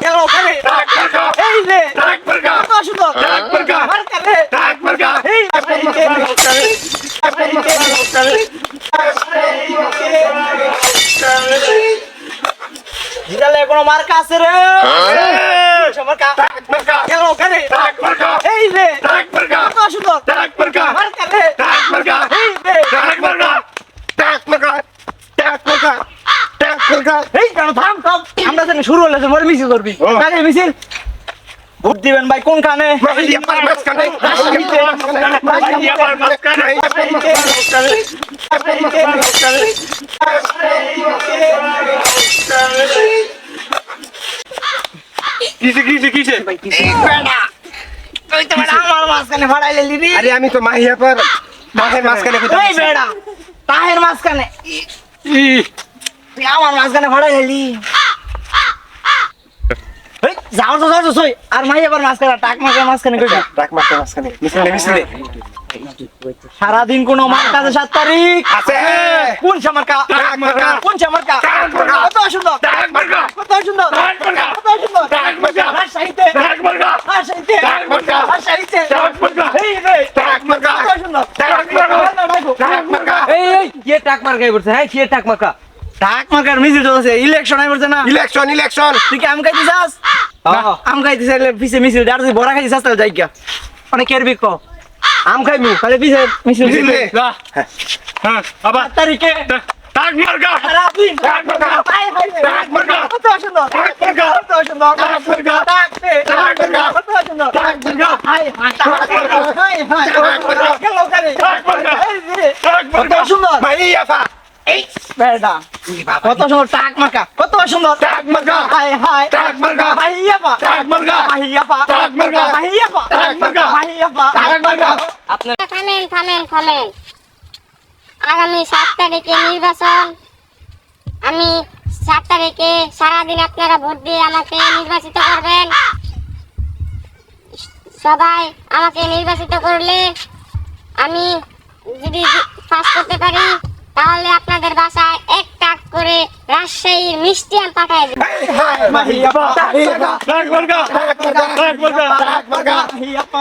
গেল ওখানে এই রে কত সুন্দর মার্কা রে এই জিরালে কোনো মার্কা আছে রে মার্কা গেল ওখানে এই রে কত সুন্দর মার্কা রে এই রে এই কেন থাম থাম আমরা জানি শুরু হলে মরে মিছিল করবি কাজে মিছিল ভোট দিবেন ভাই কোনখানে আমার মাঝখানে ভাড়াই লেলি রে আরে আমি তো মাহিয়া পর মাহের মাঝখানে ওই বেড়া তাহের মাঝখানে তুই আমার মাঝখানে ভাড়াই লেলি যাও তো যাও তো সই আর মাই আবার মাঝখানে টাক মাঝখানে মাঝখানে কইবি ডাক মারতে মাঝখানে মিছিলে সারাদিন কোন মার্কা আছে 7 তারিখ আছে কোন মার্কা কোন মার্কা কত সুন্দর কত সুন্দর কত সুন্দর রাজশাহীতে রাজশাহীতে রাজশাহীতে এই রে কত সুন্দর এই কে টাক মার্কা করছে হ্যাঁ কে টাক মার্কা টাক মার্কার মিছিল চলছে ইলেকশন আই করছে না ইলেকশন তুই কি আম খাইতে যাস আম খাইতে চাইলে পিছে মিছিল আর তুই বড়া খাইতে চাস তাহলে যাই গা অনেক কেরবি ক আম খাইমু তাহলে পিছে মিছিল হ্যাঁ আবার 7 তারিখে টাক মার্কা সারাদিন টাক মার্কা কত সুন্দর কত সুন্দর টাক মার্কা কত সুন্দর হাই হাই হাই গেল ওখানে কত সুন্দর এই বেড়া কত সুন্দর টাক মার্কা কত সুন্দর হাই হাই ভাইয়া পা ভাইয়া পা ভাইয়া পা থামেন আগামী 7 তারিখে নির্বাচন আমি 7 তারিখে সারাদিন আপনারা ভোট দিয়ে আমাকে নির্বাচিত করবেন সবাই আমাকে নির্বাচিত করলে আমি যদি পাস করতে পারি তাহলে আপনাদের বাসায় 1 টাক করে রাজশাহীর মিষ্টি আম পাঠায় দেব ভাইয়া পা টাক মার্কা ভাইয়া পা